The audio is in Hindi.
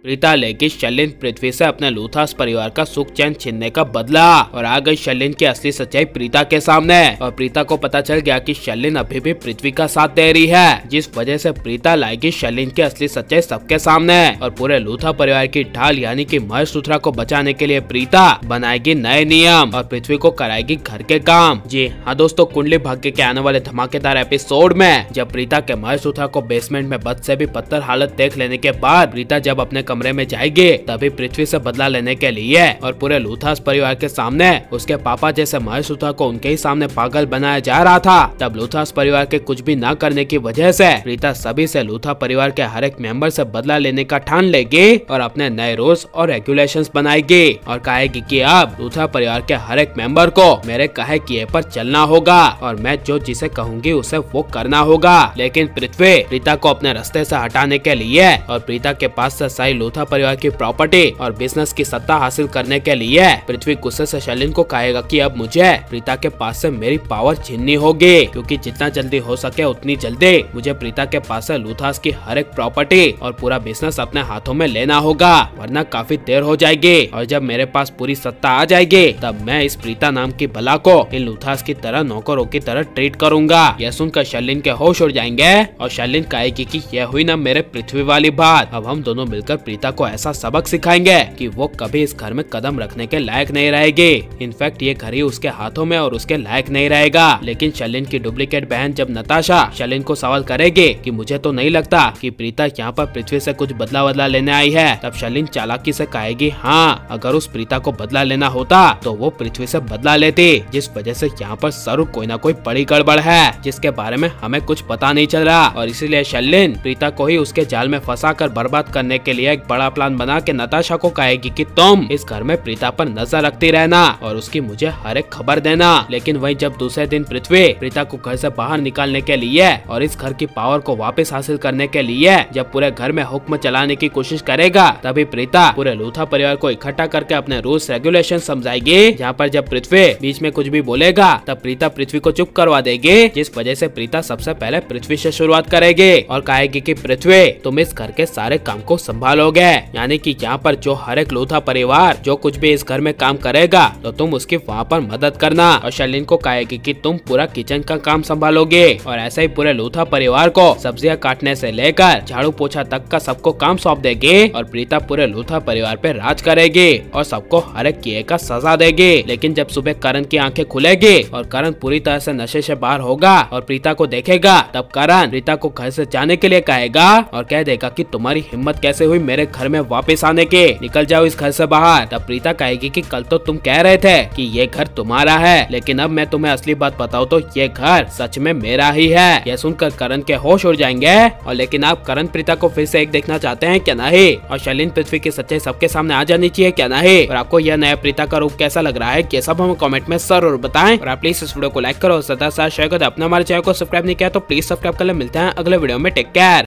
प्रीता लेगी शर्लिन पृथ्वी से अपने लूथास परिवार का सुख चैन छीनने का बदला और आ गई शर्लिन की असली सच्चाई प्रीता के सामने। और प्रीता को पता चल गया कि शर्लिन अभी भी पृथ्वी का साथ दे रही है, जिस वजह से प्रीता लाएगी शर्लिन की असली सच्चाई सबके सामने। और पूरे लूथा परिवार की ढाल यानी कि महेशलूथरा को बचाने के लिए प्रीता बनाएगी नए नियम और पृथ्वी को कराएगी घर के काम। जी हाँ दोस्तों, कुंडली भाग्य के आने वाले धमाकेदार एपिसोड में जब प्रीता के महेशलूथरा को बेसमेंट में बद से भी बदतर हालत देख लेने के बाद प्रीता जब अपने कमरे में जाएगी तभी पृथ्वी से बदला लेने के लिए और पूरे लूथास परिवार के सामने उसके पापा जैसे महेशलूथरा को उनके ही सामने पागल बनाया जा रहा था, तब लूथास परिवार के कुछ भी न करने की वजह से प्रीता सभी से लूथा परिवार के हर एक मेंबर से बदला लेने का ठान लेगी और अपने नए रूल्स और रेगुलेशंस बनाएगी और कहेगी कि अब लूथा परिवार के हर एक मेंबर को मेरे कहे किए पर चलना होगा और मैं जो जिसे कहूंगी उसे वो करना होगा। लेकिन पृथ्वी प्रीता को अपने रास्ते से हटाने के लिए और प्रीता के पास से सही लूथा परिवार की प्रॉपर्टी और बिजनेस की सत्ता हासिल करने के लिए पृथ्वी गुस्से से शर्लिन को कहेगा कि अब मुझे प्रीता के पास से मेरी पावर छीननी होगी, क्योंकि जितना जल्दी हो सके उतनी जल्दी मुझे प्रीता के पास से लूथास की हर एक प्रॉपर्टी और पूरा बिजनेस अपने हाथों में लेना होगा, वरना काफी देर हो जाएगी। और जब मेरे पास पूरी सत्ता आ जाएगी तब मैं इस प्रीता नाम की बला को इन लूथास की तरह नौकरों की तरह ट्रीट करूंगा। यह सुनकर शर्लिन के होश उड़ जाएंगे और शर्लिन कहेगी कि यह हुई ना मेरे पृथ्वी वाली बात, अब हम दोनों मिलकर प्रीता को ऐसा सबक सिखाएंगे कि वो कभी इस घर में कदम रखने के लायक नहीं रहेगी। इनफैक्ट ये घर ही उसके हाथों में और उसके लायक नहीं रहेगा। लेकिन शर्लिन की डुप्लीकेट बहन जब नताशा शर्लिन को सवाल करेगी कि मुझे तो नहीं लगता कि प्रीता यहाँ पर पृथ्वी से कुछ बदला लेने आई है, तब शर्लिन चालाकी से कहेगी हाँ, अगर उस प्रीता को बदला लेना होता तो वो पृथ्वी से बदला लेती, जिस वजह से यहाँ पर जरूर कोई ना कोई बड़ी गड़बड़ है जिसके बारे में हमें कुछ पता नहीं चल रहा। और इसीलिए शर्लिन प्रीता को ही उसके जाल में फंसा कर बर्बाद करने के लिए एक बड़ा प्लान बना के नताशा को कहेगी कि तुम इस घर में प्रीता पर नजर रखती रहना और उसकी मुझे हर एक खबर देना। लेकिन वहीं जब दूसरे दिन पृथ्वी प्रीता को घर से बाहर निकालने के लिए और इस घर की पावर को वापस हासिल करने के लिए जब पूरे घर में हुक्म चलाने की कोशिश करेगा, तभी प्रीता पूरे लूथा परिवार को इकट्ठा करके अपने रूल्स रेगुलेशन समझाएगी, जहाँ पर जब पृथ्वी बीच में कुछ भी बोलेगा तब प्रीता पृथ्वी को चुप करवा देगी, जिस वजह से प्रीता सबसे पहले पृथ्वी से शुरुआत करेगी और कहेगी कि पृथ्वी तुम इस घर के सारे काम को संभालोगे, यानी कि यहाँ पर जो हर एक लूथा परिवार जो कुछ भी इस घर में काम करेगा तो तुम उसकी वहाँ पर मदद करना। और शर्लिन को कहेगी कि तुम पूरा किचन का काम संभालोगे और ऐसे ही पूरे लूथा परिवार को सब्जियां काटने से लेकर झाड़ू पोछा तक का सबको काम सौंप देगी और प्रीता पूरे लूथा परिवार पे राज करेगी और सबको हर एक किए का सजा देगी। लेकिन जब सुबह करण की आंखें खुलेगी और करण पूरी तरह से नशे से बाहर होगा और प्रीता को देखेगा, तब करण प्रीता को घर से जाने के लिए कहेगा और कह देगा कि तुम्हारी हिम्मत कैसे हुई मेरे घर में वापस आने की, निकल जाओ इस घर से बाहर। तब प्रीता कहेगी कि कल तो तुम कह रहे थे कि ये घर तुम्हारा है, लेकिन अब मैं तुम्हें असली बात बताऊं तो ये घर सच में मेरा ही है। यह सुनकर करण के होश उड़ जाएंगे और लेकिन आप करण प्रीता को फिर से एक देखना चाहते हैं क्या नहीं, और शर्लिन पृथ्वी की सच्चाई सबके सामने आ जानी चाहिए क्या नहीं, और आपको यह नया प्रीता का रूप कैसा लग रहा है ये सब हमें कमेंट में जरूर बताएं। और आप प्लीज इस वीडियो को लाइक करो, सदा साथ शेयर करो। अपने हमारे चैनल को सब्सक्राइब नहीं किया तो प्लीज सब्सक्राइब कर ले। मिलते हैं अगले वीडियो में, टेक केयर।